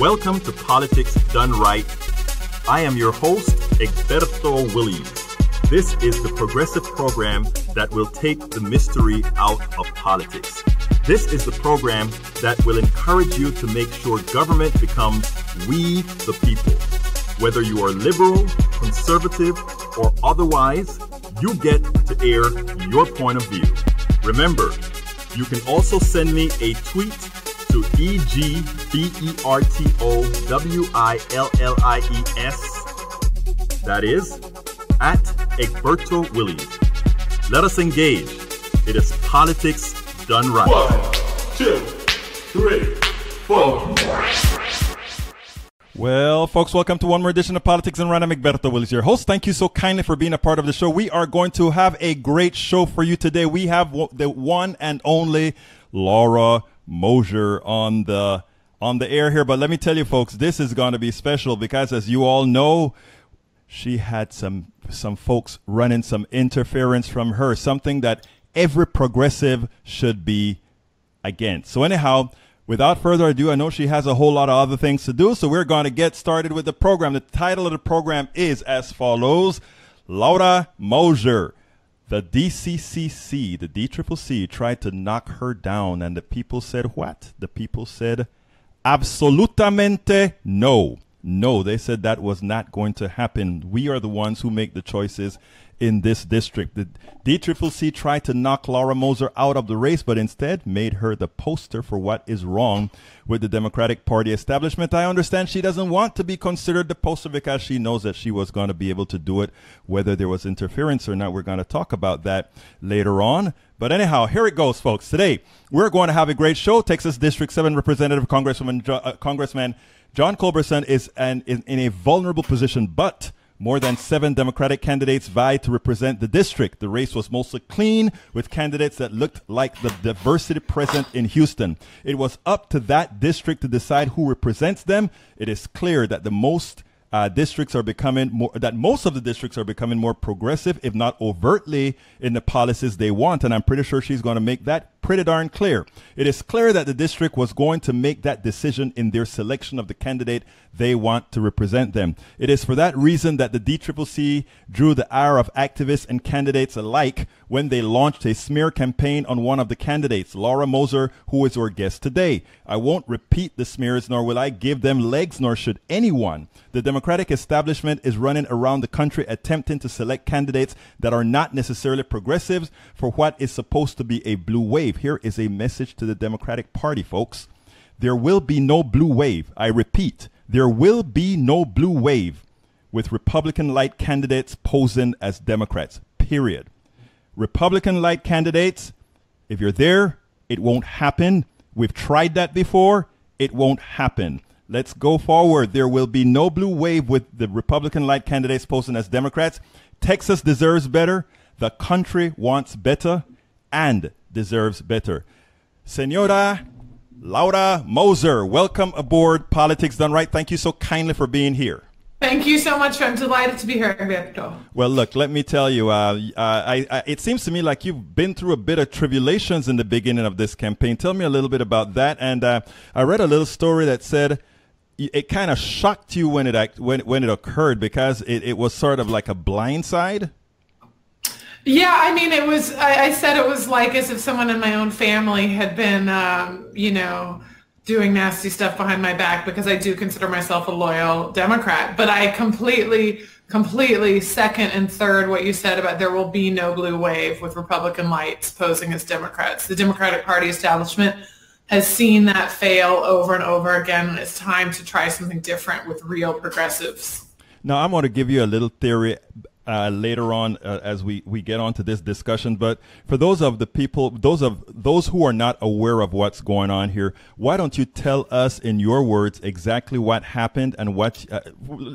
Welcome to Politics Done Right. I am your host, Egberto Willies. This is the progressive program that will take the mystery out of politics. This is the program that will encourage you to make sure government becomes we the people. Whether you are liberal, conservative, or otherwise, you get to air your point of view. Remember, you can also send me a tweet to EGBERTOWILLIES. That is, at Egberto Willies. Let us engage. It is politics done right. 1, 2, 3, 4. Well, folks, welcome to one more edition of Politics and Random. Egberto Willies, your host. Thank you so kindly for being a part of the show. We are going to have a great show for you today. We have the one and only Laura Moser on the air here. But let me tell you, folks, this is going to be special because, as you all know, she had some folks running some interference from her, something that every progressive should be against. So anyhow, without further ado, I know she has a whole lot of other things to do, so we're going to get started with the program. The title of the program is as follows: Laura Moser. The DCCC, the DCCC, tried to knock her down, and the people said what? The people said absolutamente no. No, they said that was not going to happen. We are the ones who make the choices in this district. The DCCC tried to knock Laura Moser out of the race, but instead made her the poster for what is wrong with the Democratic Party establishment. I understand she doesn't want to be considered the poster because she knows that she was going to be able to do it, whether there was interference or not. We're going to talk about that later on. But anyhow, here it goes, folks. Today, we're going to have a great show. Texas District 7 Representative Congressman John Culberson is in a vulnerable position, but more than 7 Democratic candidates vied to represent the district. The race was mostly clean, with candidates that looked like the diversity present in Houston. It was up to that district to decide who represents them. It is clear that most of the districts are becoming more progressive, if not overtly, in the policies they want. And I'm pretty sure she's going to make that pretty darn clear. It is clear that the district was going to make that decision in their selection of the candidate they want to represent them. It is for that reason that the DCCC drew the ire of activists and candidates alike when they launched a smear campaign on one of the candidates, Laura Moser, who is our guest today. I won't repeat the smears, nor will I give them legs, nor should anyone. The Democratic establishment is running around the country attempting to select candidates that are not necessarily progressives for what is supposed to be a blue wave. Here is a message to the Democratic Party, folks. There will be no blue wave. I repeat, there will be no blue wave with Republican-lite candidates posing as Democrats, period. Republican-lite candidates, if you're there, it won't happen. We've tried that before. It won't happen. Let's go forward. There will be no blue wave with the Republican-lite candidates posing as Democrats. Texas deserves better. The country wants better and deserves better. Senora Laura Moser, welcome aboard Politics Done Right. Thank you so kindly for being here. Thank you so much. I'm delighted to be here, Egberto. Well, look, let me tell you, it seems to me like you've been through a bit of tribulations in the beginning of this campaign. Tell me a little bit about that. And I read a little story that said it kind of shocked you when it occurred because it was sort of like a blindside. Yeah, I mean, it was, I said it was like as if someone in my own family had been, doing nasty stuff behind my back, because I do consider myself a loyal Democrat. But I completely second and third what you said about there will be no blue wave with Republican-lites posing as Democrats. The Democratic Party establishment has seen that fail over and over again, and it's time to try something different with real progressives. Now, I'm going to give you a little theory later on as we get on to this discussion. But for those of the people, those who are not aware of what's going on here, why don't you tell us in your words exactly what happened and what?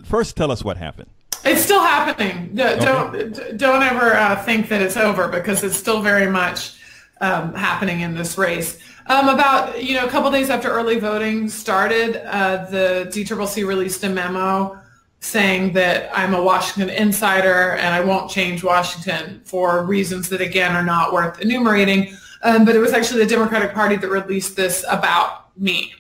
First, tell us what happened. It's still happening. Don't ever think that it's over, because it's still very much happening in this race. About a couple days after early voting started, the DCCC released a memo saying that I'm a Washington insider and I won't change Washington for reasons that, again, are not worth enumerating. But it was actually the Democratic Party that released this about me.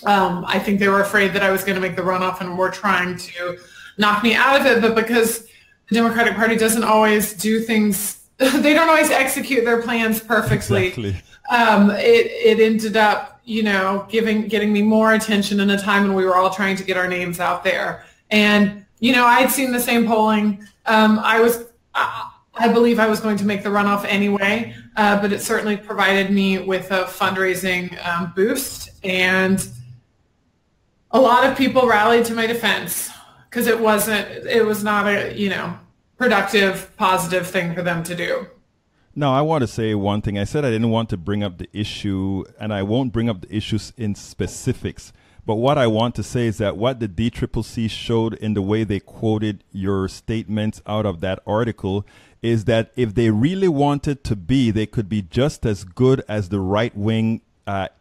I think they were afraid that I was going to make the runoff and were trying to knock me out of it. But because the Democratic Party doesn't always do things, they don't always execute their plans perfectly. Exactly. It ended up, getting me more attention in a time when we were all trying to get our names out there. And, I'd seen the same polling. I believe I was going to make the runoff anyway, but it certainly provided me with a fundraising boost. And a lot of people rallied to my defense because it was not a, productive, positive thing for them to do. No, I want to say one thing. I said I didn't want to bring up the issue, and I won't bring up the issues in specifics. But what I want to say is that what the DCCC showed in the way they quoted your statements out of that article is that if they really wanted to be, they could be just as good as the right wing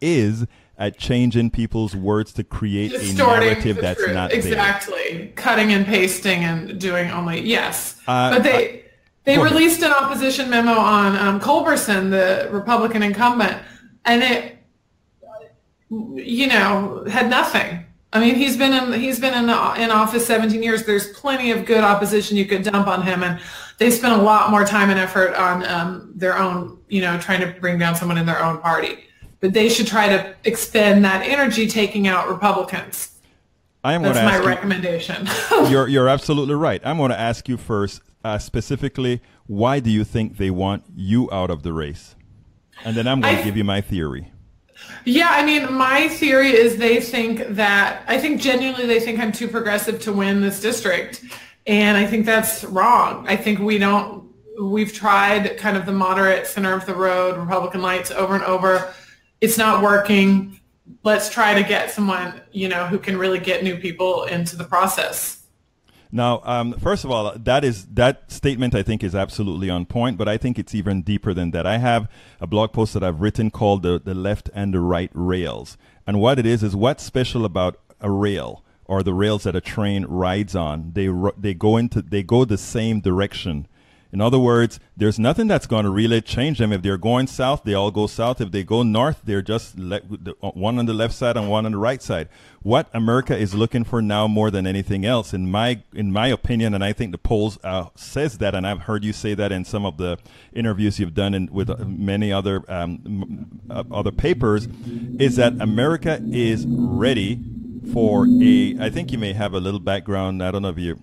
is at changing people's words to create a narrative that's not there. Exactly. Cutting and pasting and doing only, yes. But they released an opposition memo on Culberson, the Republican incumbent, and it, had nothing. I mean, he's been in office 17 years. There's plenty of good opposition you could dump on him, and they spent a lot more time and effort on their own, trying to bring down someone in their own party. But they should try to expend that energy taking out Republicans. That's my recommendation. You're absolutely right. I'm going to ask you first, specifically, why do you think they want you out of the race? And then I'm going to give you my theory. Yeah, I mean, my theory is they think genuinely they think I'm too progressive to win this district. And I think that's wrong. I think we've tried kind of the moderate center of the road, Republican-lites over and over. It's not working. Let's try to get someone, who can really get new people into the process. Now, first of all, that statement I think is absolutely on point, but I think it's even deeper than that. I have a blog post that I've written called the left and the right rails. And what it is what's special about a rail or the rails that a train rides on. They go the same direction. In other words, there's nothing that's going to really change them. If they're going south, they all go south. If they go north, they're just one on the left side and one on the right side. What America is looking for now more than anything else, in my opinion, and I think the polls says that, and I've heard you say that in some of the interviews you've done with many other papers, is that America is ready for I think you may have a little background. I don't know if you...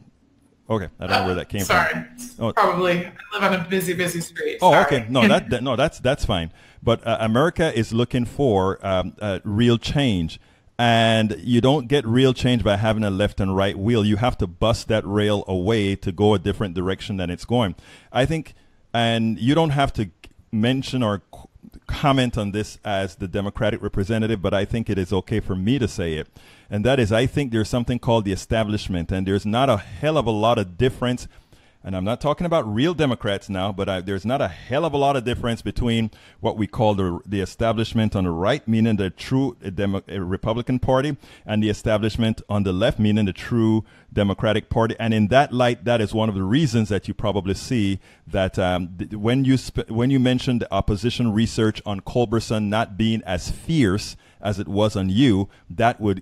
Okay, I don't know where that came from. Sorry, probably. I live on a busy street. Oh, sorry. Okay. No, that's fine. But America is looking for real change, and you don't get real change by having a left and right wheel. You have to bust that rail away to go a different direction than it's going. I think, and you don't have to mention or comment on this as the Democratic representative, but I think it is okay for me to say it. And that is, I think there's something called the establishment, and there's not a hell of a lot of difference. And I'm not talking about real Democrats now, but there's not a hell of a lot of difference between what we call the establishment on the right, meaning the true Republican Party, and the establishment on the left, meaning the true Democratic Party. And in that light, that is one of the reasons that you probably see that when you mentioned the opposition research on Culberson not being as fierce as it was on you, that would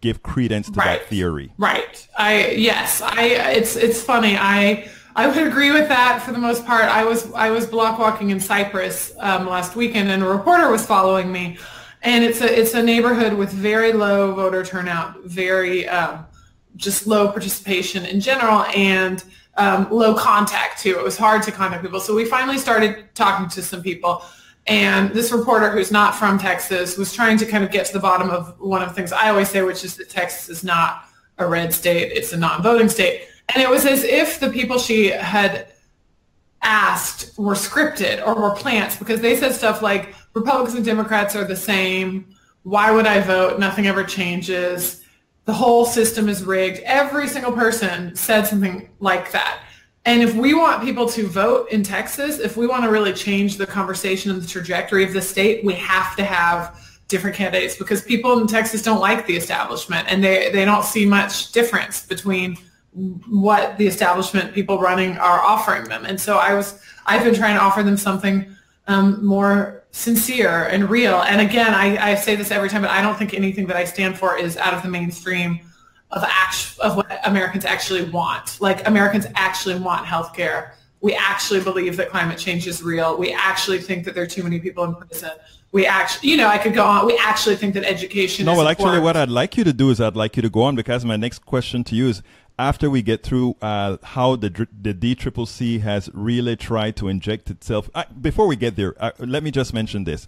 give credence to that theory. Right. It's funny. I would agree with that for the most part. I was block walking in Cyprus last weekend, and a reporter was following me. And it's a neighborhood with very low voter turnout, very just low participation in general, and low contact too. It was hard to contact people. So we finally started talking to some people. And this reporter, who's not from Texas, was trying to kind of get to the bottom of one of the things I always say, which is that Texas is not a red state. It's a non-voting state. And it was as if the people she had asked were scripted or were plants, because they said stuff like, Republicans and Democrats are the same. Why would I vote? Nothing ever changes. The whole system is rigged. Every single person said something like that. And if we want people to vote in Texas, if we want to really change the conversation and the trajectory of the state, we have to have different candidates, because people in Texas don't like the establishment, and they don't see much difference between what the establishment people running are offering them. And so I've been trying to offer them something more sincere and real. And again, I say this every time, but I don't think anything that I stand for is out of the mainstream of what Americans actually want. Like, Americans actually want healthcare. We actually believe that climate change is real. We actually think that there are too many people in prison. We actually, I could go on. We actually think that education is important. Actually, what I'd like you to do is I'd like you to go on, because my next question to you is, after we get through how the DCCC has really tried to inject itself, before we get there, let me just mention this.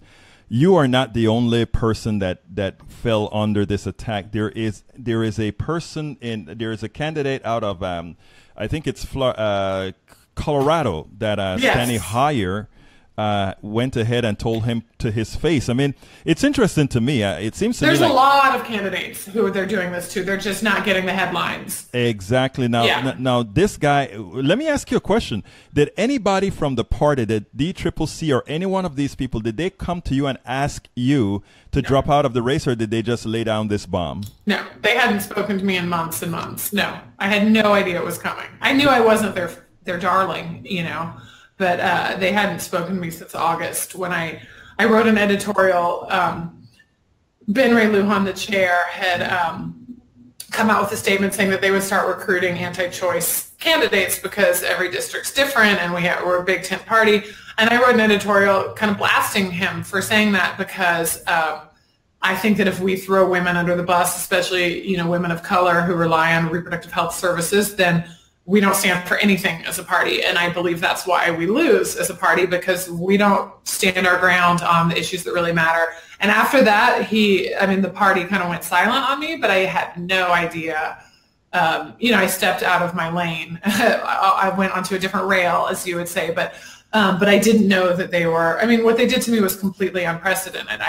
You are not the only person that fell under this attack. There is a candidate out of I think it's Colorado that Steny Hoyer went ahead and told him to his face. I mean, it's interesting to me. It seems to me there's like a lot of candidates who they're doing this to. They're just not getting the headlines. Exactly. Now, this guy. Let me ask you a question. Did anybody from the party, the DCCC, or any one of these people, did they come to you and ask you to drop out of the race, or did they just lay down this bomb? No, they hadn't spoken to me in months and months. No, I had no idea it was coming. I knew I wasn't their darling, but they hadn't spoken to me since August, when I wrote an editorial. Ben Ray Lujan, the chair, had come out with a statement saying that they would start recruiting anti-choice candidates because every district's different, and we're a big tent party. And I wrote an editorial kind of blasting him for saying that, because I think that if we throw women under the bus, especially women of color who rely on reproductive health services, then we don't stand for anything as a party. And I believe that's why we lose as a party, because we don't stand our ground on the issues that really matter. And after that, the party kind of went silent on me, but I had no idea. I stepped out of my lane. I went onto a different rail, as you would say, but I didn't know that they were, what they did to me was completely unprecedented.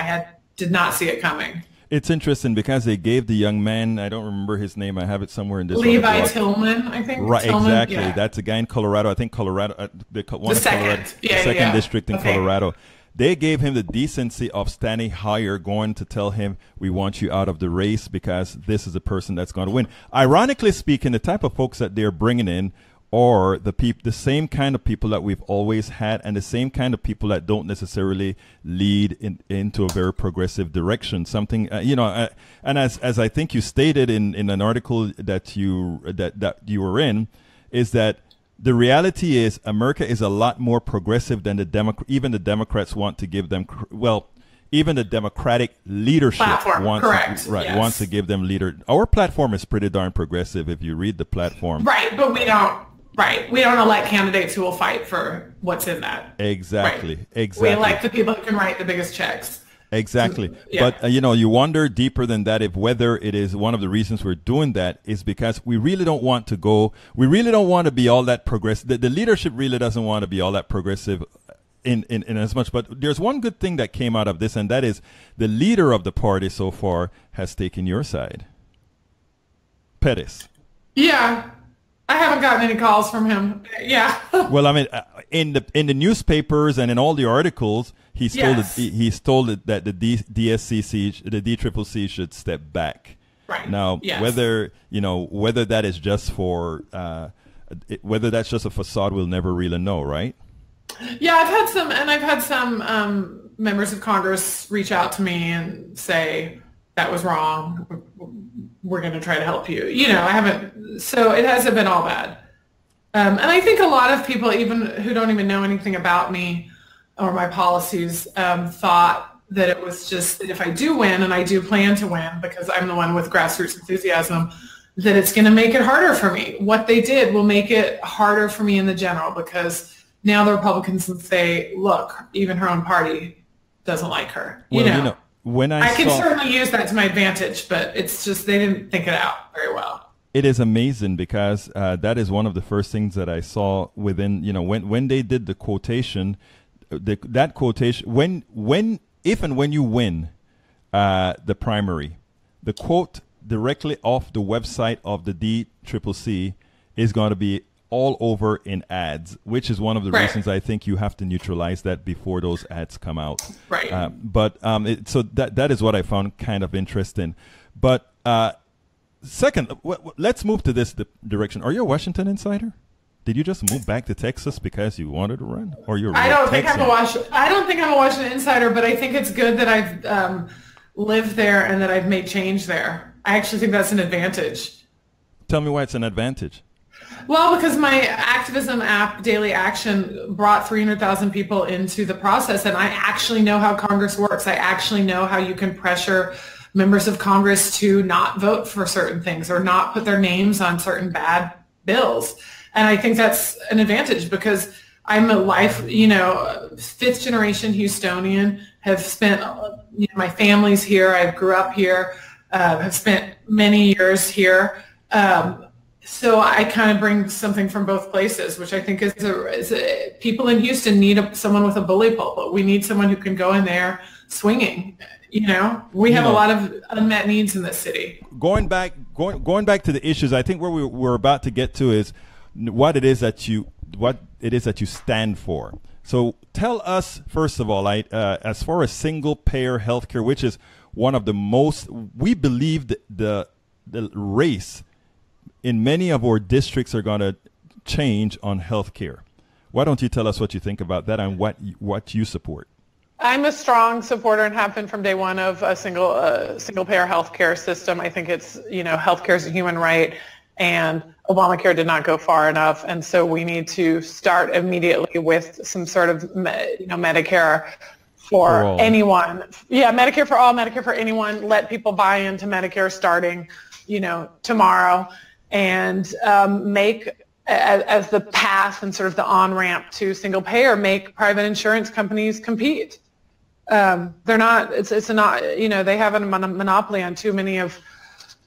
Did not see it coming. It's interesting because they gave the young man, I don't remember his name, I have it somewhere in this Levi Tillman, I think. Right, Tillman, exactly. Yeah. That's a guy in Colorado. I think Colorado, the second district in Okay. Colorado. They gave him the decency of Steny Hoyer going to tell him, we want you out of the race because this is the person that's going to win. Ironically speaking, the type of folks that they're bringing in are the same kind of people that we've always had, and the same kind of people that don't necessarily lead into a very progressive direction. Something, and as I think you stated in an article that you were in, is that the reality is America is a lot more progressive than even the Democrats want to give them. Even the Democratic leadership wants to give them leader. Our platform is pretty darn progressive if you read the platform. Right, but we don't. Right. We don't elect candidates who will fight for what's in that. Exactly. Right. Exactly. We elect the people who can write the biggest checks. Exactly. Yeah. But, you wonder deeper than that if whether it is one of the reasons we're doing that is because we really don't want to be all that progressive. The leadership really doesn't want to be all that progressive in as much. But there's one good thing that came out of this, and that is the leader of the party so far has taken your side. Pettis. Yeah. I haven't gotten any calls from him. Yeah. Well, in the newspapers and in all the articles, he's told it that the DCCC should step back. Right. Now, yes. whether that is just for whether that's just a facade, we'll never really know, right? Yeah, I've had some members of Congress reach out to me and say that was wrong. We're going to try to help you. So it hasn't been all bad. And I think a lot of people, even who don't even know anything about me or my policies, thought that it was just that if I do win, and I do plan to win because I'm the one with grassroots enthusiasm, that it's going to make it harder for me. What they did will make it harder for me in the general, because now the Republicans will say, look, even her own party doesn't like her. When I can certainly use that to my advantage, but it's just they didn't think it out very well. It is amazing because that is one of the first things that I saw within, when they did the quotation, that quotation, if and when you win the primary, the quote directly off the website of the DCCC is going to be all over in ads, which is one of the reasons I think you have to neutralize that before those ads come out. Right. So that is what I found kind of interesting. But second, let's move to this direction. Are you a Washington insider? Did you just move back to Texas because you wanted to run, or you're? I don't think I'm a Washington insider, but I think it's good that I've lived there and that I've made change there. I actually think that's an advantage. Tell me why it's an advantage. Well, because my activism app, Daily Action, brought 300,000 people into the process, and I actually know how Congress works. I actually know how you can pressure members of Congress to not vote for certain things or not put their names on certain bad bills. And I think that's an advantage because I'm a fifth generation Houstonian, have spent, my family's here, I grew up here, have spent many years here. So I kind of bring something from both places, which I think is people in Houston need someone with a bully pulpit. We need someone who can go in there swinging. We have a lot of unmet needs in this city. Going back to the issues, I think where we're about to get to is what it is that you stand for. So tell us, first of all, as far as single-payer healthcare, which is one of the most, we believe the race in many of our districts are going to change on healthcare. Why don't you tell us what you think about that and what you support? I'm a strong supporter and have been from day one of a single-payer healthcare system. I think it's, healthcare is a human right, and Obamacare did not go far enough, and so we need to start immediately with some sort of, Medicare for anyone. Yeah, Medicare for all, Medicare for anyone. Let people buy into Medicare starting, tomorrow, and make as the path and sort of the on-ramp to single payer, make private insurance companies compete. They're not, it's not, they have a monopoly on too many of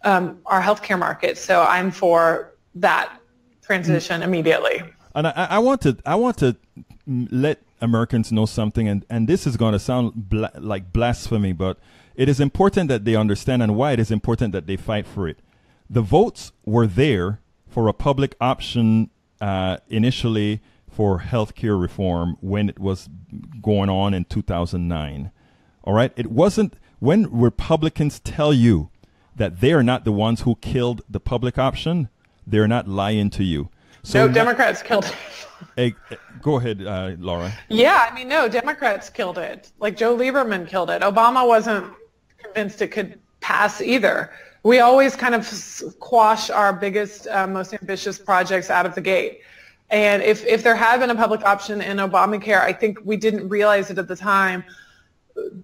our healthcare markets. So I'm for that transition immediately. And I want to let Americans know something, and this is going to sound like blasphemy, but it is important that they understand and why it is important that they fight for it. The votes were there for a public option initially for healthcare reform when it was going on in 2009. All right? It wasn't when Republicans tell you that they are not the ones who killed the public option, they're not lying to you. So no, Democrats killed it. Hey, go ahead, Laura. Yeah, no, Democrats killed it. Like Joe Lieberman killed it. Obama wasn't convinced it could pass either. We always kind of quash our biggest, most ambitious projects out of the gate. And if there had been a public option in Obamacare, I think we didn't realize it at the time,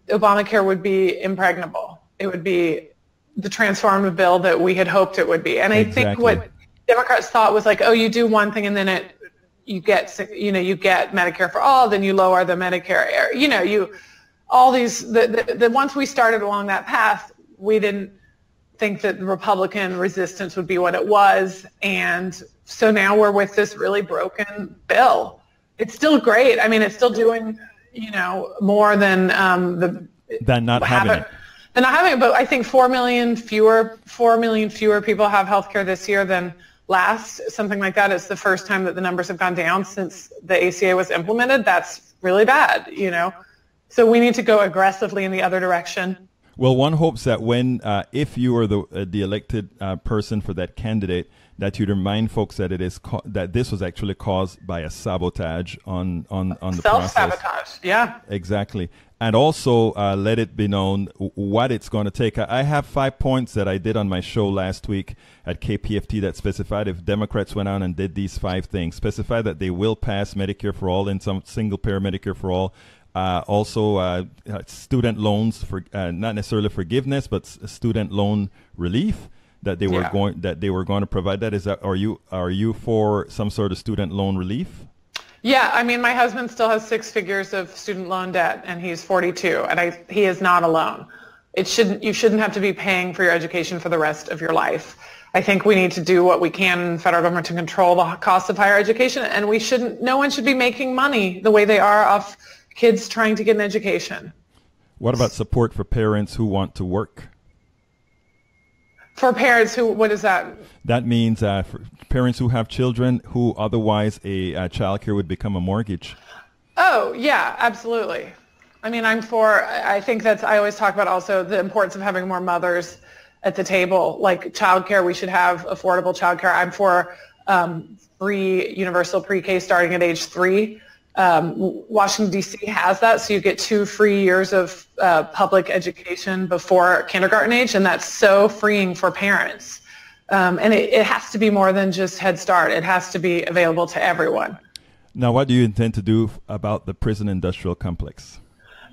Obamacare would be impregnable. It would be the transformative bill that we had hoped it would be. And I think what Democrats thought was like, oh, you do one thing and then you get Medicare for all, then you lower the Medicare, once we started along that path, we didn't think that the Republican resistance would be what it was. And so now we're with this really broken bill. It's still great. It's still doing, more than not having it. Than not having it. But I think 4 million fewer people have health care this year than last, something like that. It's the first time that the numbers have gone down since the ACA was implemented. That's really bad, So we need to go aggressively in the other direction. Well, one hopes that if you are the elected person for that candidate, that you'd remind folks that that this was actually caused by a sabotage on the process. Self-sabotage, yeah. Exactly. And also let it be known what it's going to take. I have 5 points that I did on my show last week at KPFT that specified if Democrats went out and did these 5 things, specify that they will pass Medicare for all and some single-payer Medicare for all. Also, student loans for not necessarily forgiveness, but student loan relief that they were going to provide. Are you for some sort of student loan relief? Yeah, my husband still has 6 figures of student loan debt, and he's 42, and he is not alone. You shouldn't have to be paying for your education for the rest of your life. I think we need to do what we can in the federal government to control the cost of higher education, and no one should be making money the way they are off kids trying to get an education. What about support for parents who want to work? For parents what is that? That means for parents who have children who otherwise a child care would become a mortgage. Oh, yeah, absolutely. I think I always talk about also the importance of having more mothers at the table. Like childcare, we should have affordable childcare. I'm for free universal pre-K starting at age 3. Washington, D.C. has that, so you get 2 free years of public education before kindergarten age, and that's so freeing for parents. And it has to be more than just Head Start. It has to be available to everyone. Now, what do you intend to do about the prison industrial complex?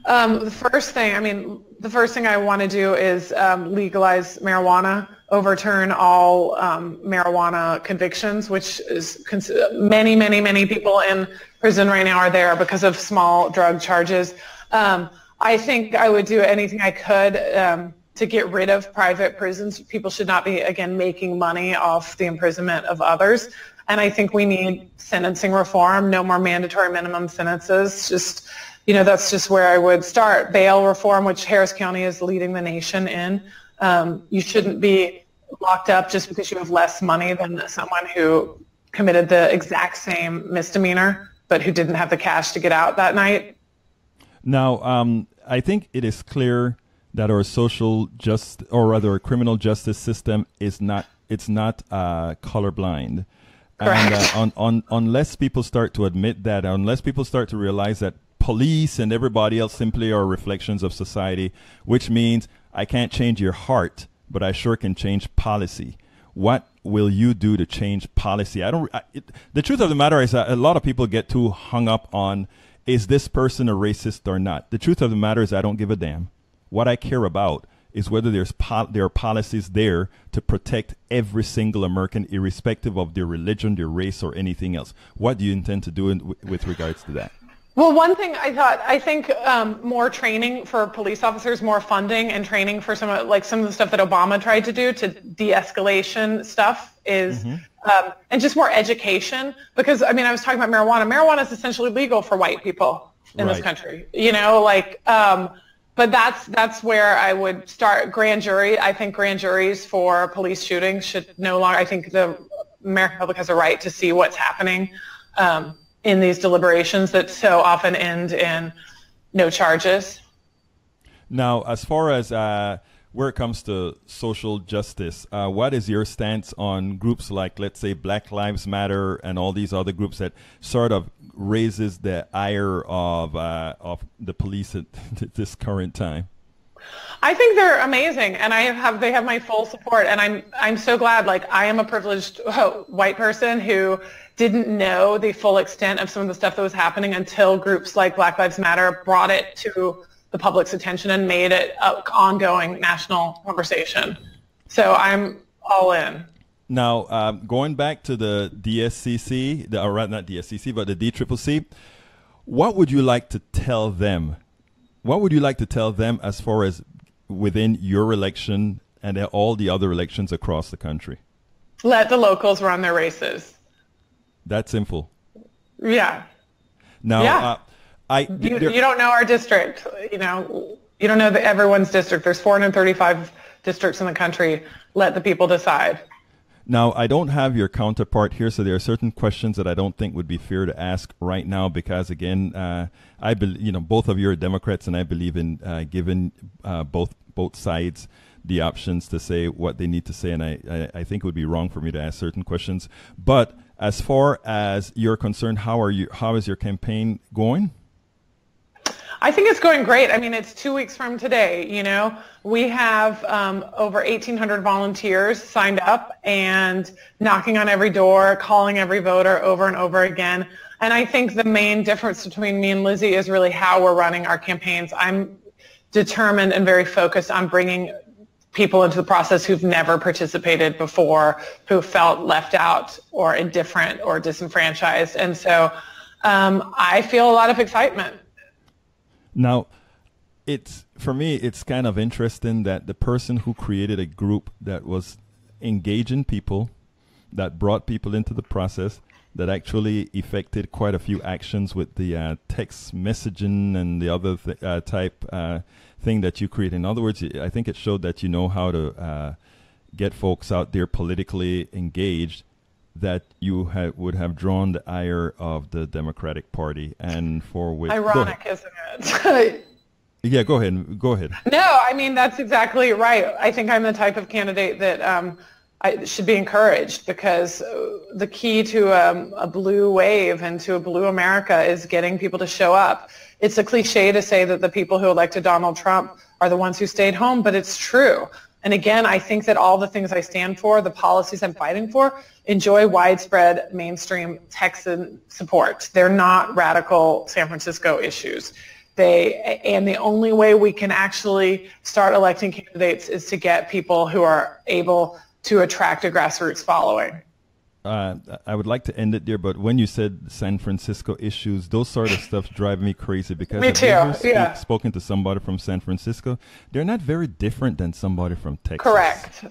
The first thing I want to do is legalize marijuana, overturn all marijuana convictions, which is many people in prison right now are there because of small drug charges. I think I would do anything I could to get rid of private prisons. People should not be, again, making money off the imprisonment of others. And I think we need sentencing reform, no more mandatory minimum sentences. Just, that's just where I would start. Bail reform, which Harris County is leading the nation in. You shouldn't be locked up just because you have less money than someone who committed the exact same misdemeanor, but who didn't have the cash to get out that night. Now, I think it is clear that our social justice, or rather our criminal justice system, is not colorblind. And unless people start to admit that, unless people start to realize that police and everybody else simply are reflections of society, which means I can't change your heart, but I sure can change policy. What will you do to change policy? The truth of the matter is that a lot of people get too hung up on, is this person a racist or not? The truth of the matter is I don't give a damn. What I care about is whether there are policies there to protect every single American, irrespective of their religion, their race, or anything else. What do you intend to do with regards to that? Well, one thing I think more training for police officers, more funding and training for some of the stuff that Obama tried to do to de-escalation stuff is, and just more education. Because, I was talking about marijuana. Marijuana is essentially legal for white people in this country, but that's where I would start. Grand jury. I think grand juries for police shootings should no longer, I think the American public has a right to see what's happening in these deliberations that so often end in no charges. Now, as far as where it comes to social justice, what is your stance on groups like, let's say, Black Lives Matter and all these other groups that sort of raises the ire of the police at this current time? I think they're amazing, and they have my full support, and I'm so glad. I am a privileged white person who didn't know the full extent of some of the stuff that was happening until groups like Black Lives Matter brought it to the public's attention and made it an ongoing national conversation. So I'm all in. Now, going back to the DSCC, not DSCC, but the DCCC, what would you like to tell them? What would you like to tell them as far as within your election and all the other elections across the country? Let the locals run their races. That simple. Yeah. Now, you don't know our district. You don't know everyone's district. There's 435 districts in the country. Let the people decide. Now, I don't have your counterpart here, so there are certain questions that I don't think would be fair to ask right now because, again, I believe, both of you are Democrats, and I believe in giving both sides the options to say what they need to say, and I think it would be wrong for me to ask certain questions. But as far as you're concerned, how is your campaign going? I think it's going great. It's 2 weeks from today. We have over 1,800 volunteers signed up and knocking on every door, calling every voter over and over again. And I think the main difference between me and Lizzie is really how we're running our campaigns. I'm determined and very focused on bringing people into the process who've never participated before, who felt left out or indifferent or disenfranchised. And so I feel a lot of excitement. Now, for me, it's kind of interesting that the person who created a group that was engaging people, that brought people into the process, that actually effected quite a few actions with the text messaging and the other type thing that you create. In other words, I think it showed that you know how to get folks out there politically engaged, that you would have drawn the ire of the Democratic Party, and for which ironic, isn't it? Yeah, go ahead. No, that's exactly right. I think I'm the type of candidate that should be encouraged, because the key to a blue wave and to a blue America is getting people to show up. It's a cliche to say that the people who elected Donald Trump are the ones who stayed home, but it's true. And again, I think that all the things I stand for, the policies I'm fighting for, enjoy widespread mainstream Texan support. They're not radical San Francisco issues. And the only way we can actually start electing candidates is to get people who are able to attract a grassroots following. I would like to end it there, but when you said San Francisco issues, those sort of stuff drive me crazy, because me too. I've never spoken to somebody from San Francisco. They're not very different than somebody from Texas.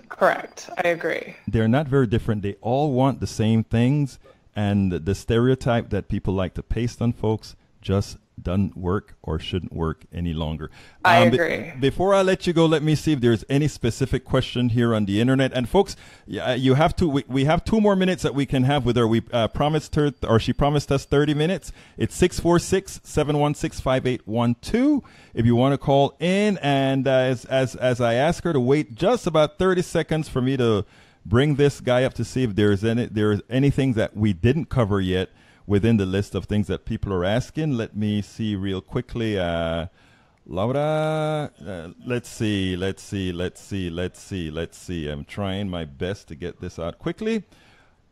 Correct. I agree. They're not very different. They all want the same things, and the stereotype that people like to paste on folks just doesn't work or shouldn't work any longer. I agree. Before I let you go, let me see if there's any specific question here on the internet. And folks, you have to. We have 2 more minutes that we can have with her. We promised her, or she promised us 30 minutes. It's 646-716-5812. If you want to call in, and as I ask her to wait just about 30 seconds for me to bring this guy up to see if there's anything that we didn't cover yet within the list of things that people are asking. Let me see real quickly. Laura, let's see. I'm trying my best to get this out quickly.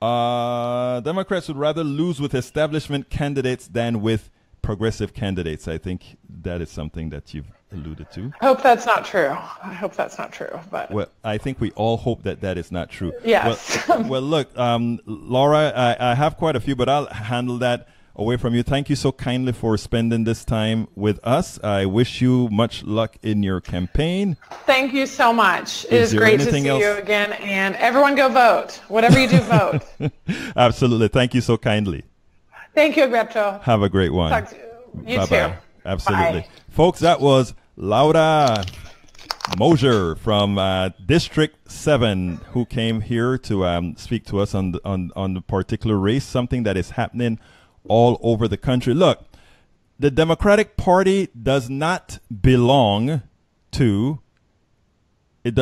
Democrats would rather lose with establishment candidates than with progressive candidates. I think that is something that you've alluded to. I hope that's not true. But well, I think we all hope that is not true. Yes. Well, look, Laura, I have quite a few, but I'll handle that away from you. Thank you so kindly for spending this time with us. I wish you much luck in your campaign. Thank you so much. It is great to see you again. And everyone go vote. Whatever you do, vote. Absolutely. Thank you so kindly. Thank you, Alberto. Have a great one. Talk to you. Bye-bye. Too. Absolutely. Bye. Folks, that was Laura Moser from District 7, who came here to speak to us on the particular race, something that is happening all over the country. Look, the Democratic Party does not belong to the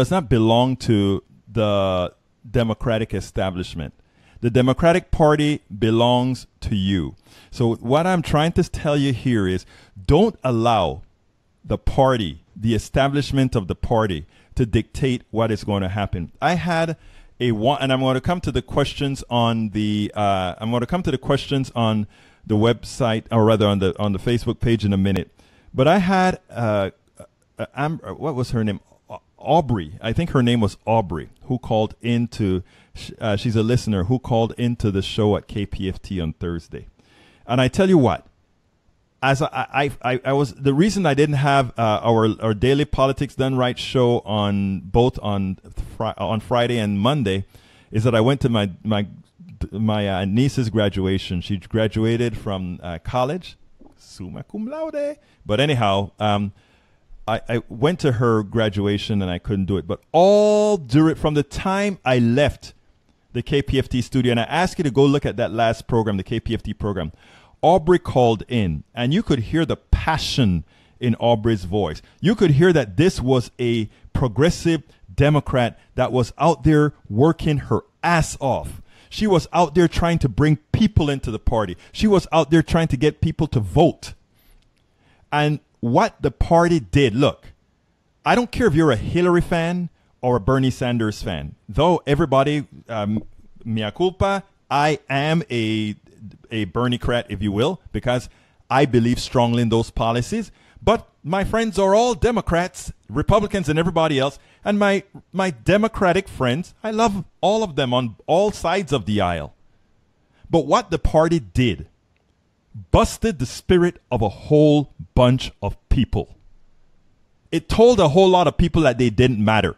Democratic establishment. The Democratic Party belongs to you. So what I'm trying to tell you here is, don't allow the party, the establishment of the party, to dictate what is going to happen. I had and I'm going to come to the questions on the website, or rather on the Facebook page in a minute. But I had what was her name? Aubrey. I think her name was Aubrey, who called into. She's a listener who called into the show at KPFT on Thursday. And I tell you what, as I was, the reason I didn't have our Daily Politics Done Right show on Friday and Monday is that I went to my niece's graduation. She graduated from college, summa cum laude. But anyhow, I went to her graduation and I couldn't do it. But all during, from the time I left the KPFT studio, and I asked you to go look at that last program, the KPFT program, Aubrey called in, and you could hear the passion in Aubrey's voice. You could hear that this was a progressive Democrat that was out there working her ass off. She was out there trying to bring people into the party. She was out there trying to get people to vote. And what the party did, look, I don't care if you're a Hillary fan or a Bernie Sanders fan, though everybody, mea culpa, I am a Bernie-crat, if you will, because I believe strongly in those policies. But my friends are all Democrats, Republicans, and everybody else. And my Democratic friends, I love all of them on all sides of the aisle. But what the party did busted the spirit of a whole bunch of people. It told a whole lot of people that they didn't matter.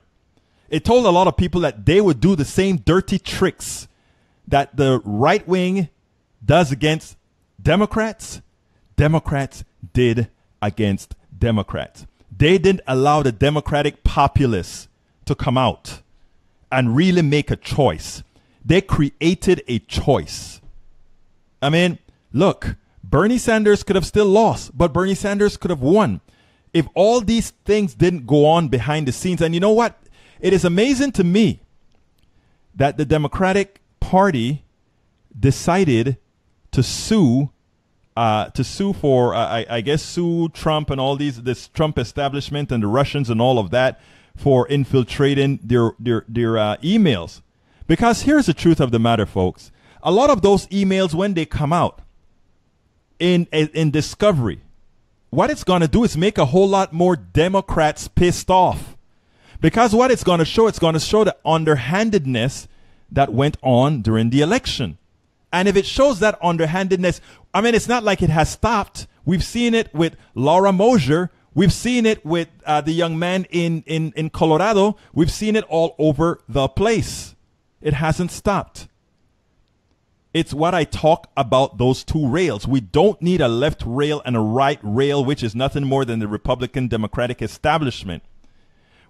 It told a lot of people that they would do the same dirty tricks that the right wing does against Democrats. Democrats did against Democrats. They didn't allow the Democratic populace to come out and really make a choice. They created a choice. I mean, look, Bernie Sanders could have still lost, but Bernie Sanders could have won if all these things didn't go on behind the scenes. And you know what? It is amazing to me that the Democratic Party decided to sue sue Trump and all this Trump establishment and the Russians and all of that for infiltrating their emails. Because here's the truth of the matter, folks. A lot of those emails, when they come out in discovery, what it's going to do is make a whole lot more Democrats pissed off. Because what it's going to show the underhandedness that went on during the election. And if it shows that underhandedness, I mean, it's not like it has stopped. We've seen it with Laura Moser. We've seen it with the young man in Colorado. We've seen it all over the place. It hasn't stopped. It's what I talk about, those two rails. We don't need a left rail and a right rail, which is nothing more than the Republican Democratic establishment.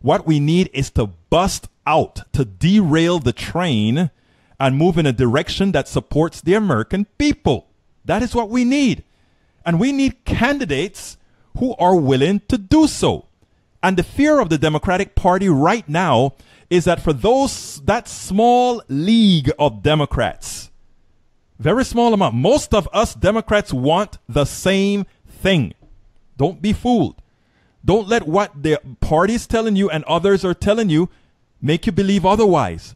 What we need is to bust out, to derail the train and move in a direction that supports the American people. That is what we need. And we need candidates who are willing to do so. And the fear of the Democratic Party right now is that for that small league of Democrats, very small amount, most of us Democrats want the same thing. Don't be fooled. Don't let what the party is telling you and others are telling you make you believe otherwise.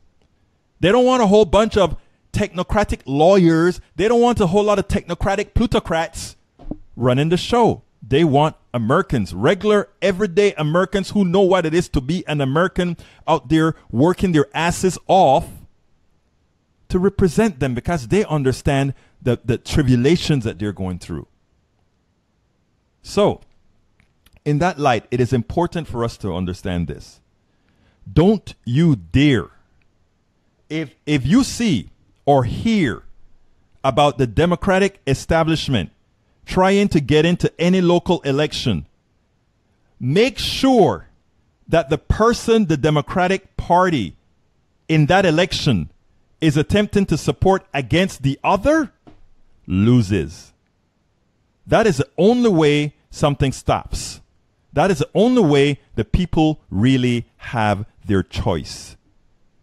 They don't want a whole bunch of technocratic lawyers. They don't want a whole lot of technocratic plutocrats running the show. They want Americans, regular, everyday Americans who know what it is to be an American out there working their asses off to represent them because they understand the tribulations that they're going through. So, in that light, it is important for us to understand this. Don't you dare. If you see or hear about the Democratic establishment trying to get into any local election, make sure that the person the Democratic Party in that election is attempting to support against the other loses. That is the only way something stops. That is the only way the people really have their choice.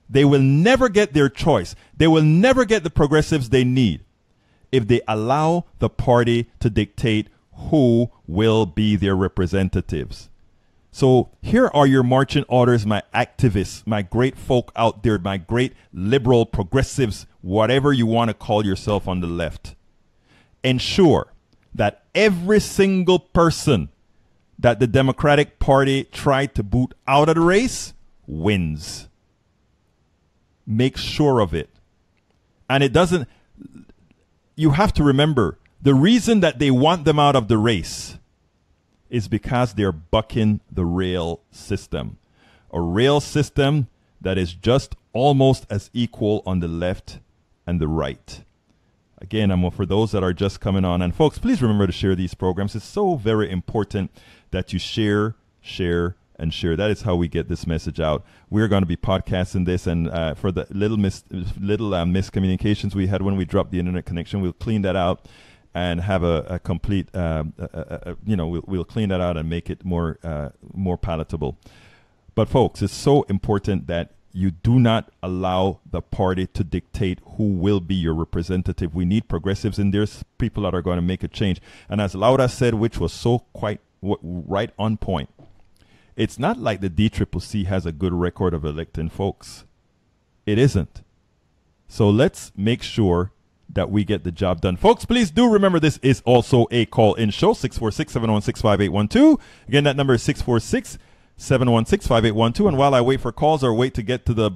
They will never get their choice. They will never get the progressives they need if they allow the party to dictate who will be their representatives. So here are your marching orders, my activists, my great folk out there, my great liberal progressives, whatever you want to call yourself on the left. Ensure that every single person that the Democratic Party tried to boot out of the race wins. Make sure of it. And it doesn't, you have to remember, the reason that they want them out of the race is because they're bucking the rail system. A rail system that is just almost as equal on the left and the right. Again, I'm for those that are just coming on. And folks, please remember to share these programs. It's so very important that you share, and share. That is how we get this message out. We're going to be podcasting this, and for the little miscommunications we had when we dropped the internet connection, we'll clean that out and have a complete, we'll clean that out and make it more palatable. But folks, it's so important that you do not allow the party to dictate who will be your representative. We need progressives, and there's people that are going to make a change. And as Laura said, which was so quite right on point, it's not like the DCCC has a good record of electing folks. It isn't. So let's make sure that we get the job done. Folks, please do remember this is also a call-in show, 646-716-5812. Again, that number is 646-716-5812. And while I wait for calls or wait to get to the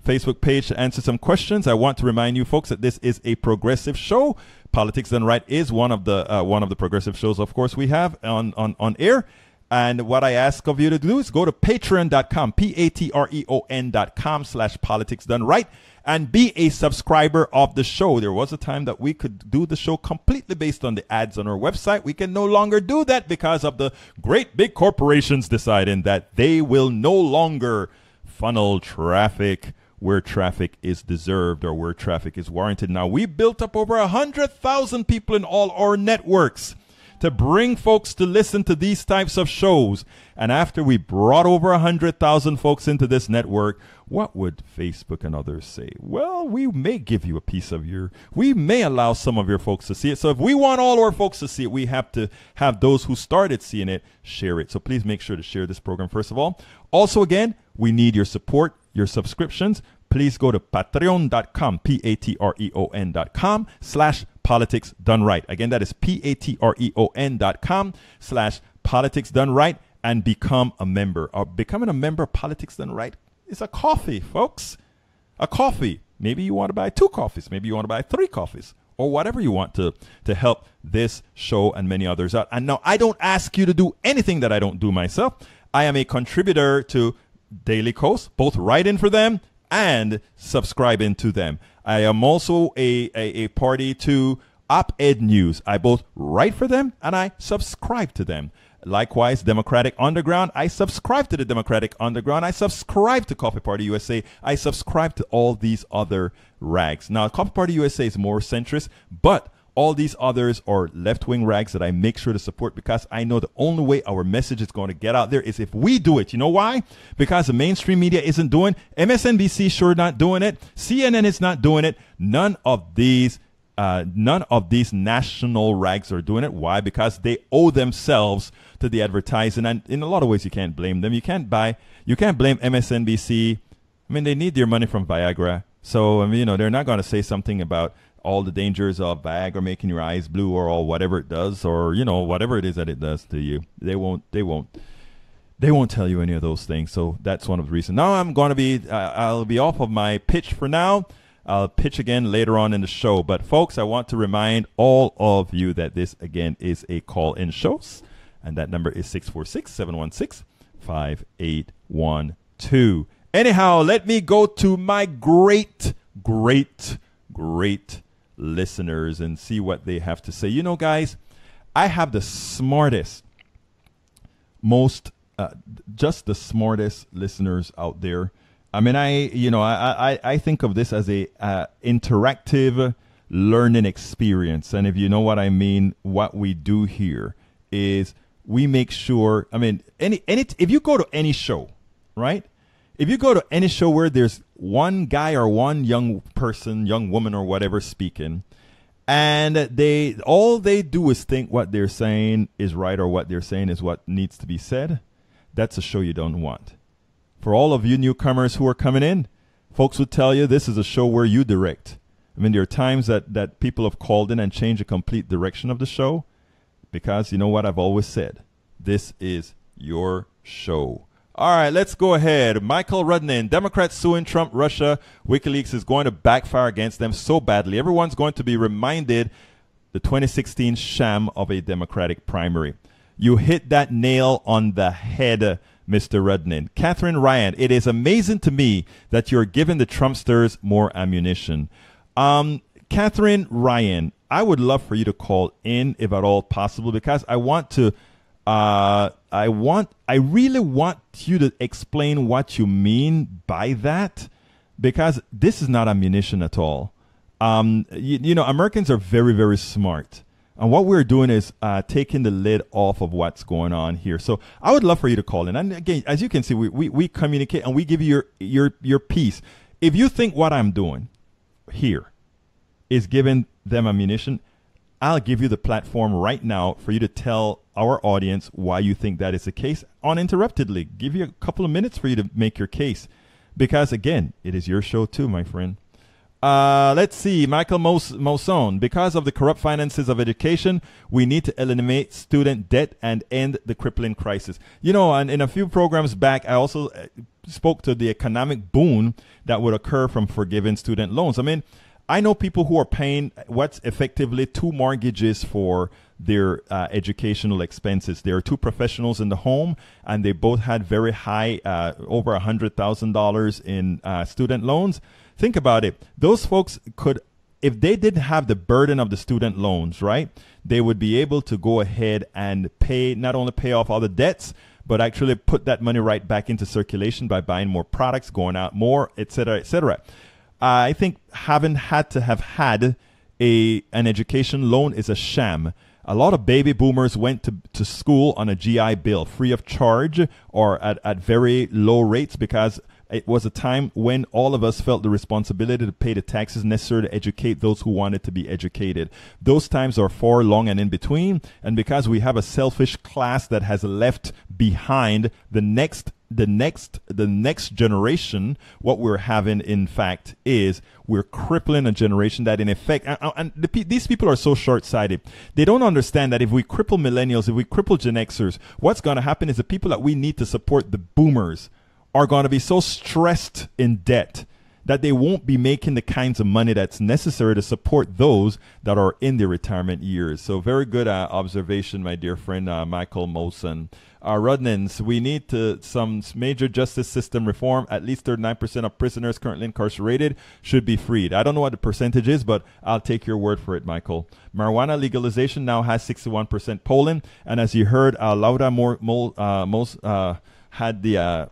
Facebook page to answer some questions, I want to remind you folks that this is a progressive show. Politics Done Right is one of the progressive shows, of course, we have on air. And what I ask of you to do is go to patreon.com, patreon.com/politicsdoneright, and be a subscriber of the show. There was a time that we could do the show completely based on the ads on our website. We can no longer do that because of the great big corporations deciding that they will no longer funnel traffic where traffic is deserved or where traffic is warranted. Now, we built up over 100,000 people in all our networks to bring folks to listen to these types of shows. And after we brought over 100,000 folks into this network, what would Facebook and others say? Well, we may give you a piece of we may allow some of your folks to see it. So if we want all our folks to see it, we have to have those who started seeing it share it. So please make sure to share this program first of all. Also, again, we need your support, your subscriptions. Please go to patreon.com, patreon.com/politics done right. Again, that is patreon.com/politics done right, and become a member. Becoming a member of Politics Done Right is a coffee, folks. A coffee. Maybe you want to buy 2 coffees. Maybe you want to buy 3 coffees, or whatever you want to help this show and many others out. And now, I don't ask you to do anything that I don't do myself. I am a contributor to Daily Coast, both write in for them and subscribe into them. I am also a party to Op-Ed News. I both write for them and I subscribe to them. Likewise, Democratic Underground. I subscribe to the Democratic Underground. I subscribe to Coffee Party USA. I subscribe to all these other rags. Now, Coffee Party USA is more centrist, but all these others are left-wing rags that I make sure to support, because I know the only way our message is going to get out there is if we do it. You know why? Because the mainstream media isn't doing it. MSNBC sure not doing it. CNN is not doing it. None of these national rags are doing it. Why? Because they owe themselves to the advertising, and in a lot of ways you can't blame them. You can't blame MSNBC. I mean, they need their money from Viagra, so I mean, they're not going to say something about all the dangers of Viagra making your eyes blue, or whatever it does, or whatever it is that it does to you. They won't tell you any of those things. So that's one of the reasons. Now I'll be off of my pitch for now. I'll pitch again later on in the show. But folks, I want to remind all of you that this again is a call-in show, and that number is 646-716-5812. Anyhow, let me go to my great listeners and see what they have to say. Guys, I have the smartest, just the smartest listeners out there. I mean, I think of this as a interactive learning experience. And if you know what I mean, what we do here is we make sure, I mean, if you go to any show, right? If you go to any show where there's one guy or one young person, young woman or whatever speaking, and all they do is think what they're saying is right, or what they're saying is what needs to be said, that's a show you don't want. For all of you newcomers who are coming in, folks would tell you this is a show where you direct. I mean, there are times that people have called in and changed the complete direction of the show, because you know what I've always said, this is your show. All right, let's go ahead. Michael Rudnin, Democrats suing Trump, Russia. WikiLeaks is going to backfire against them so badly. Everyone's going to be reminded the 2016 sham of a Democratic primary. You hit that nail on the head, Mr. Rudnin. Catherine Ryan, it is amazing to me that you're giving the Trumpsters more ammunition. Catherine Ryan, I would love for you to call in if at all possible, because I want to I really want you to explain what you mean by that, because this is not ammunition at all. Americans are very, very smart. And what we're doing is taking the lid off of what's going on here. So I would love for you to call in. And again, as you can see, we communicate and we give you your piece. If you think what I'm doing here is giving them ammunition, I'll give you the platform right now for you to tell our audience why you think that is the case uninterruptedly. Give you a couple of minutes for you to make your case, because again, it is your show too, my friend. Let's see, Michael Moson. Because of the corrupt finances of education, we need to eliminate student debt and end the crippling crisis. And in a few programs back, I also spoke to the economic boon that would occur from forgiving student loans. I mean, I know people who are paying what's effectively 2 mortgages for their educational expenses. There are 2 professionals in the home, and they both had very high, over $100,000 in student loans. Think about it. Those folks could, if they didn't have the burden of the student loans, right, they would be able to go ahead and not only pay off all the debts, but actually put that money right back into circulation by buying more products, going out more, et cetera, et cetera. I think having had to have had an education loan is a sham. A lot of baby boomers went to school on a GI Bill, free of charge or at very low rates, because it was a time when all of us felt the responsibility to pay the taxes necessary to educate those who wanted to be educated. Those times are far long and in between. And because we have a selfish class that has left behind the next generation, what we're having, in fact, is we're crippling a generation that, in effect, these people are so short-sighted. They don't understand that if we cripple millennials, if we cripple Gen Xers, what's going to happen is the people that we need to support, the boomers, are going to be so stressed in debt that they won't be making the kinds of money that's necessary to support those that are in their retirement years. So very good observation, my dear friend, Michael Moser. Rudnins, we need some major justice system reform. At least 39% of prisoners currently incarcerated should be freed. I don't know what the percentage is, but I'll take your word for it, Michael. Marijuana legalization now has 61% polling. And as you heard, Laura had the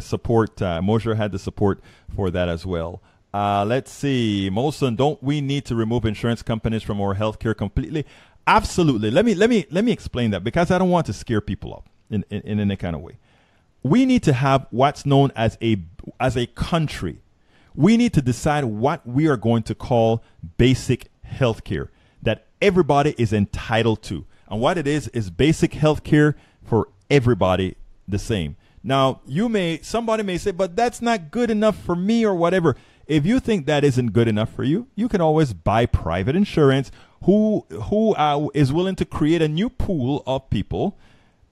support. Moser had the support for that as well. Let's see, Moser, don't we need to remove insurance companies from our healthcare completely? Absolutely. Let me explain that, because I don't want to scare people up in any kind of way. We need to have what's known as a country. We need to decide what we are going to call basic healthcare that everybody is entitled to, and what it is basic healthcare for everybody the same. Now, somebody may say, but that's not good enough for me or whatever. If you think that isn't good enough for you, you can always buy private insurance who is willing to create a new pool of people.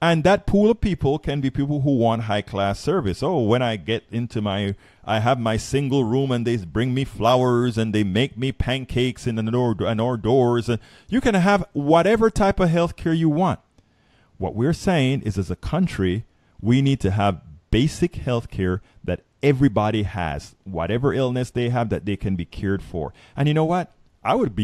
And that pool of people can be people who want high-class service. Oh, when I get into I have my single room and they bring me flowers and they make me pancakes and hors d'oeuvres. And you can have whatever type of health care you want. What we're saying is, as a country, we need to have basic health care that everybody has, whatever illness they have, that they can be cured for. And you know what? I would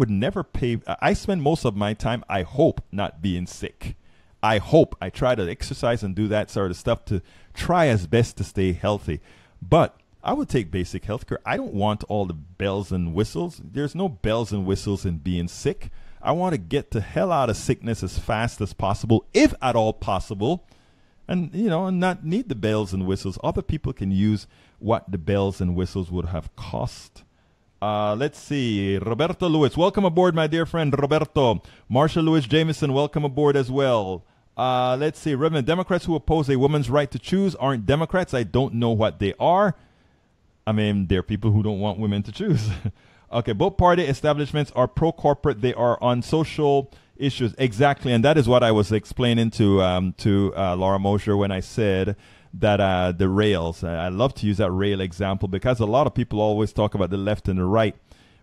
never pay. I spend most of my time, I hope, not being sick. I hope. I try to exercise and do that sort of stuff to try as best to stay healthy. But I would take basic health care. I don't want all the bells and whistles. There's no bells and whistles in being sick. I want to get the hell out of sickness as fast as possible, if at all possible. And, and not need the bells and whistles. Other people can use what the bells and whistles would have cost. Let's see. Roberto Lewis, welcome aboard, my dear friend Roberto. Marsha Lewis Jameson, welcome aboard as well. Let's see. Reverend, Democrats who oppose a woman's right to choose aren't Democrats. I don't know what they are. I mean, they're people who don't want women to choose. Okay, both party establishments are pro-corporate. They are on social issues. Exactly, and that is what I was explaining to Laura Moser when I said that the rails. I love to use that rail example, because a lot of people always talk about the left and the right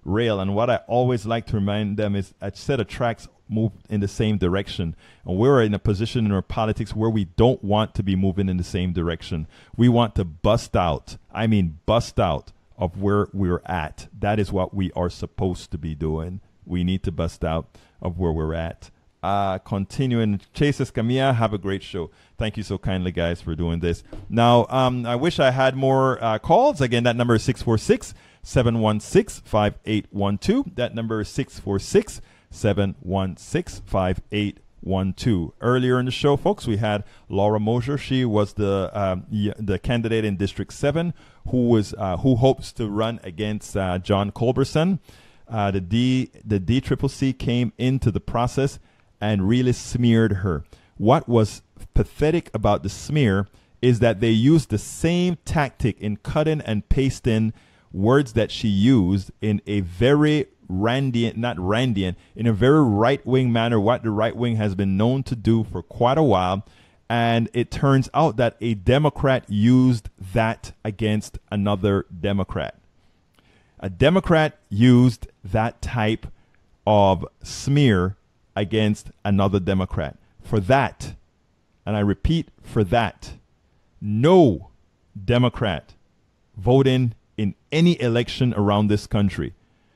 rail, and what I always like to remind them is a set of tracks move in the same direction, and we're in a position in our politics where we don't want to be moving in the same direction. We want to bust out of where we're at. That is what we are supposed to be doing. We need to bust out of where we're at. Continuing, Chase Escamilla, have a great show. Thank you so kindly, guys, for doing this. Now, I wish I had more calls. Again, that number is 646-716-5812. That number is 646-716-5812. Earlier in the show, folks, we had Laura Moser. She was the candidate in District 7 who hopes to run against John Culberson. The DCCC came into the process and really smeared her. What was pathetic about the smear is that they used the same tactic in cutting and pasting words that she used in a very in a very right-wing manner, what the right wing has been known to do for quite a while. And it turns out that a Democrat used that against another Democrat. A Democrat used that type of smear against another Democrat. For that, and I repeat, for that, no Democrat voting in any election around this country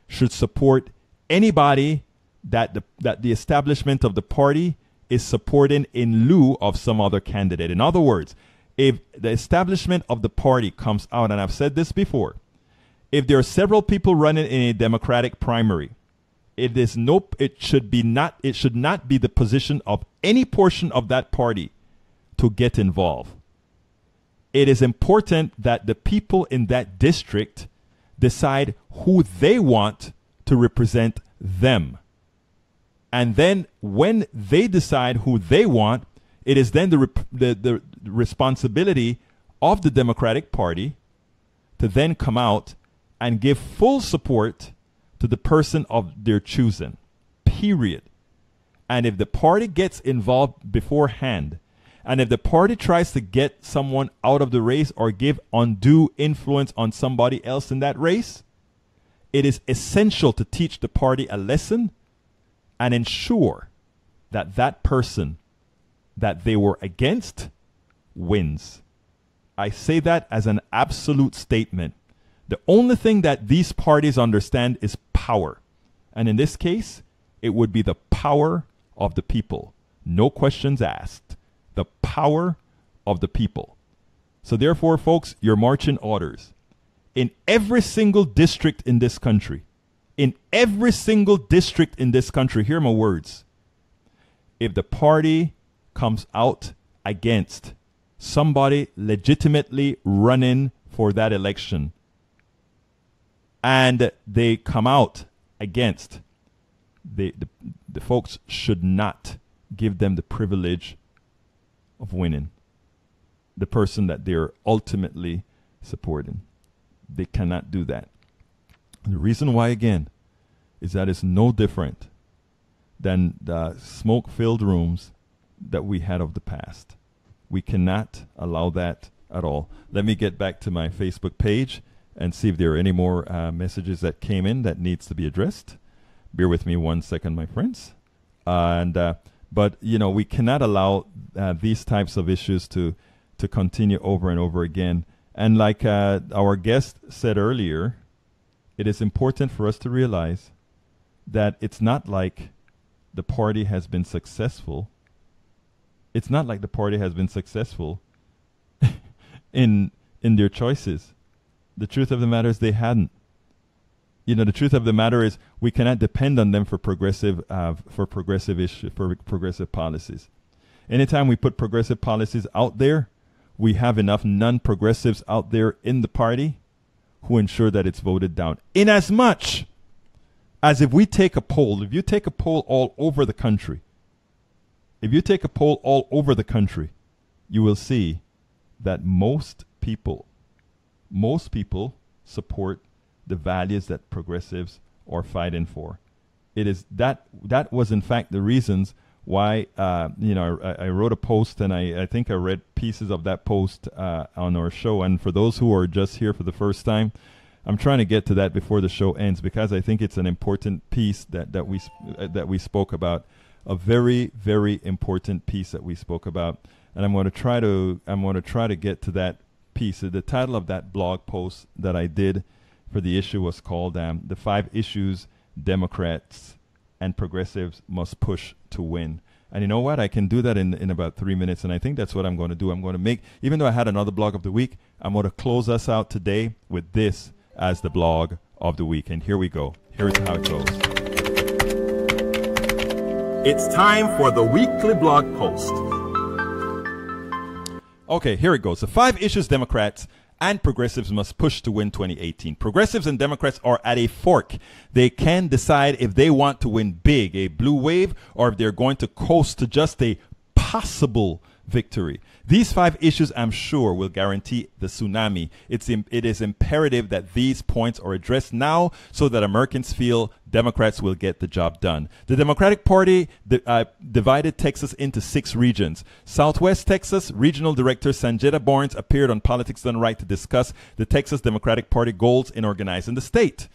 should support anybody that the establishment of the party is supporting in lieu of some other candidate. In other words, if the establishment of the party comes out, and I've said this before, if there are several people running in a Democratic primary it should not be the position of any portion of that party to get involved. It is important that the people in that district decide who they want to represent them. And then when they decide who they want, it is then the responsibility of the Democratic Party to then come out and give full support to the person of their choosing, period. And if the party gets involved beforehand, and if the party tries to get someone out of the race or give undue influence on somebody else in that race, it is essential to teach the party a lesson and ensure that that person that they were against wins. I say that as an absolute statement. The only thing that these parties understand is power. And in this case, it would be the power of the people. No questions asked. The power of the people. So therefore, folks, your marching orders. In every single district in this country, hear my words. If the party comes out against somebody legitimately running for that election, and they come out against, the folks should not give them the privilege of winning the person that they're ultimately supporting. They cannot do that. And the reason why, again, is that it's no different than the smoke-filled rooms that we had of the past. We cannot allow that at all. Let me get back to my Facebook page and see if there are any more messages that came in that needs to be addressed. Bear with me 1 second, my friends. But, you know, we cannot allow these types of issues to continue over and over again. And like our guest said earlier, it is important for us to realize that it's not like the party has been successful. It's not like the party has been successful in their choices. The truth of the matter is they hadn't. You know, the truth of the matter is we cannot depend on them for progressive policies. Anytime we put progressive policies out there, we have enough non-progressives out there in the party who ensure that it's voted down. Inasmuch as if you take a poll all over the country, you will see that most people support the values that progressives are fighting for. It is that was in fact the reasons why I wrote a post, and I think I read pieces of that post on our show. And for those who are just here for the first time, I'm trying to get to that before the show ends because I think it's an important piece that we spoke about, a very, very important piece that we spoke about. And I'm going to try to get to that piece. The title of that blog post that I did for the issue was called "The 5 Issues Democrats and Progressives Must Push to Win." And you know what? I can do that in about 3 minutes, and I think that's what I'm going to do. I'm going to make, even though I had another blog of the week, I'm going to close us out today with this as the blog of the week. And here we go. Here's how it goes. It's time for the weekly blog post. Okay, here it goes. The 5 issues Democrats and progressives must push to win 2018. Progressives and Democrats are at a fork. They can decide if they want to win big, a blue wave, or if they're going to coast to just a possible victory. These 5 issues, I'm sure, will guarantee the tsunami. It is imperative that these points are addressed now so that Americans feel Democrats will get the job done. The Democratic Party divided Texas into 6 regions. Southwest Texas Regional Director Sanjeta Barnes appeared on Politics Done Right to discuss the Texas Democratic Party goals in organizing the state.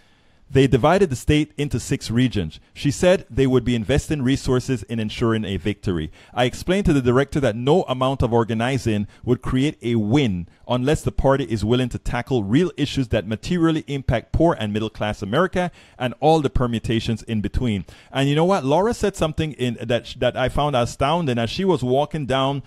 They divided the state into 6 regions. She said they would be investing resources in ensuring a victory. I explained to the director that no amount of organizing would create a win unless the party is willing to tackle real issues that materially impact poor and middle class America and all the permutations in between. And you know what? Laura said something that I found astounding. As she was walking down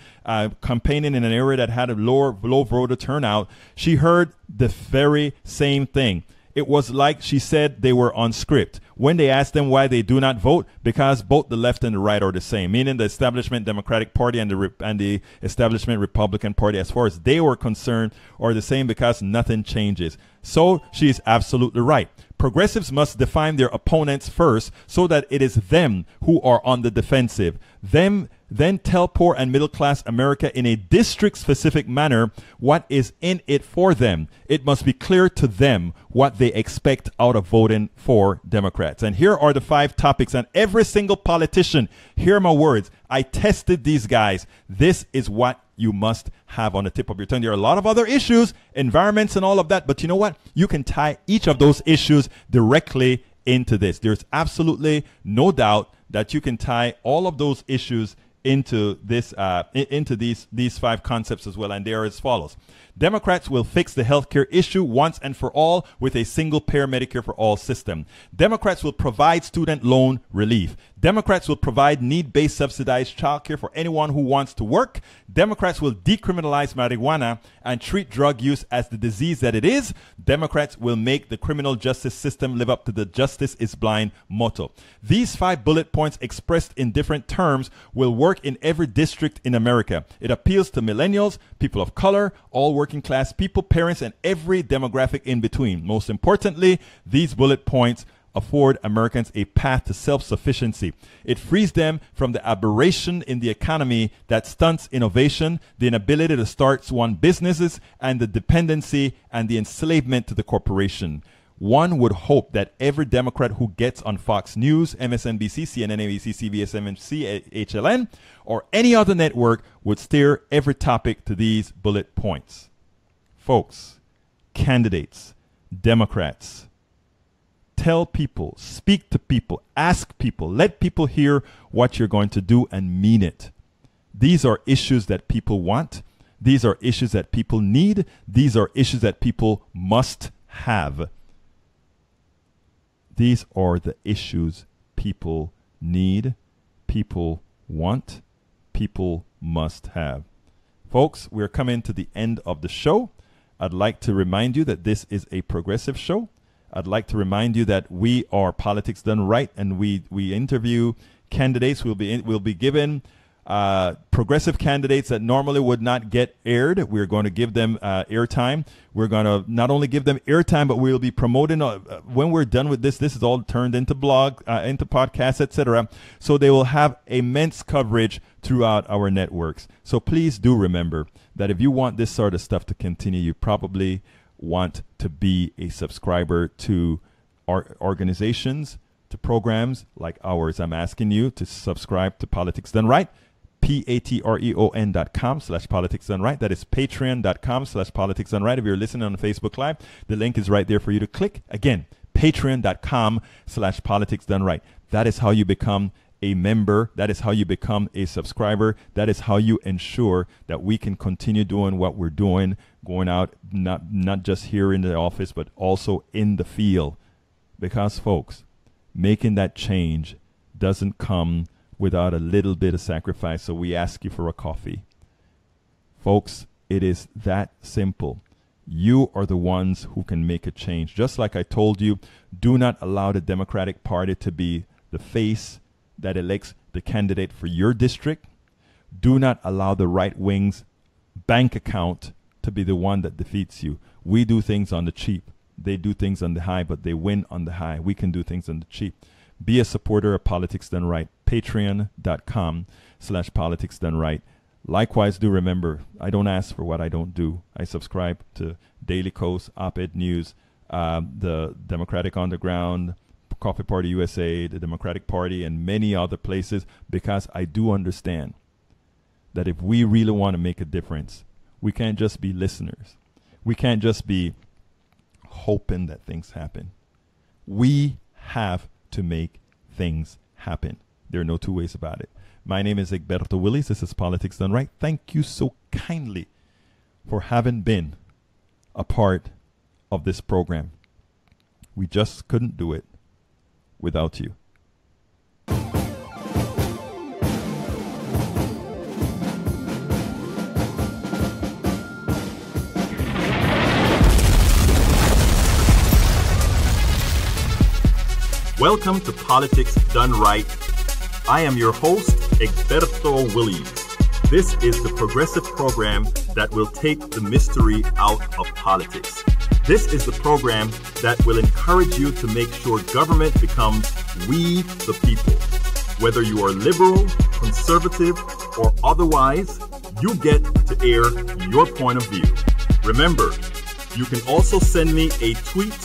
campaigning in an area that had a low voter turnout, she heard the very same thing. It was like she said they were on script. When they asked them why they do not vote, because both the left and the right are the same, meaning the establishment Democratic Party and the establishment Republican Party, as far as they were concerned, are the same because nothing changes. So she is absolutely right. Progressives must define their opponents first so that it is them who are on the defensive. Then tell poor and middle class America in a district specific manner what is in it for them. It must be clear to them what they expect out of voting for Democrats. And here are the 5 topics. And every single politician, hear my words, I tested these guys. This is what you must have on the tip of your tongue. There are a lot of other issues, environments and all of that. But you know what? You can tie each of those issues directly into this. There's absolutely no doubt that you can tie all of those issues into this, into these 5 concepts as well. And they are as follows. Democrats will fix the healthcare issue once and for all with a single payer Medicare for all system. Democrats will provide student loan relief. Democrats will provide need-based subsidized childcare for anyone who wants to work. Democrats will decriminalize marijuana and treat drug use as the disease that it is. Democrats will make the criminal justice system live up to the justice is blind motto. These 5 bullet points expressed in different terms will work in every district in America. It appeals to millennials, people of color, all working class people, parents, and every demographic in between. Most importantly, these bullet points afford Americans a path to self-sufficiency. It frees them from the aberration in the economy that stunts innovation, the inability to start one businesses, and the dependency and the enslavement to the corporation. One would hope that every Democrat who gets on Fox News, MSNBC, CNN, ABC, CBS, MNC, HLN, or any other network would steer every topic to these bullet points. Folks, candidates, Democrats, tell people, speak to people, ask people, let people hear what you're going to do and mean it. These are issues that people want. These are issues that people need. These are issues that people must have. These are the issues people need, people want, people must have. Folks, we're coming to the end of the show. I'd like to remind you that this is a progressive show. I'd like to remind you that we are Politics Done Right, and we interview candidates. We'll be given progressive candidates that normally would not get aired. We're going to give them airtime. We're going to not only give them airtime, but we'll be promoting when we're done with this. This is all turned into blog, into podcasts, etc. So they will have immense coverage throughout our networks. So please do remember that if you want this sort of stuff to continue, you probably want to be a subscriber to our organizations, to programs like ours. I'm asking you to subscribe to Politics Done Right. patreon.com/politics done right. That is patreon.com/politics done right. If you're listening on Facebook Live, the link is right there for you to click. Again, patreon.com/politics done right. That is how you become a member. That is how you become a subscriber. That is how you ensure that we can continue doing what we're doing, going out, not just here in the office, but also in the field. Because, folks, making that change doesn't come without a little bit of sacrifice. So we ask you for a coffee. Folks, it is that simple. You are the ones who can make a change. Just like I told you, do not allow the Democratic Party to be the face that elects the candidate for your district. Do not allow the right wing's bank account to be the one that defeats you. We do things on the cheap. They do things on the high, but they win on the high. We can do things on the cheap. Be a supporter of Politics Done Right. Patreon.com/Politics Done Right. Likewise, do remember, I don't ask for what I don't do. I subscribe to Daily Kos, Op-Ed News, the Democratic Underground, Coffee Party USA, the Democratic Party, and many other places, because I do understand that if we really want to make a difference, we can't just be listeners. We can't just be hoping that things happen. We have to make things happen. There are no two ways about it. My name is Egberto Willies. This is Politics Done Right. Thank you so kindly for having been a part of this program. We just couldn't do it without you. Welcome to Politics Done Right. I am your host, Egberto Willies. This is the progressive program that will take the mystery out of politics. This is the program that will encourage you to make sure government becomes we the people. Whether you are liberal, conservative, or otherwise, you get to air your point of view. Remember, you can also send me a tweet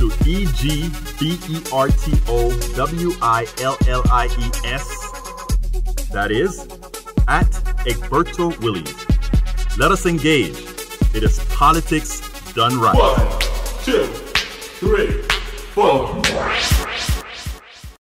to EGBERTOWILLIES. That is, at Egberto Willies. Let us engage. It is politics done right. 1, 2, 3, 4.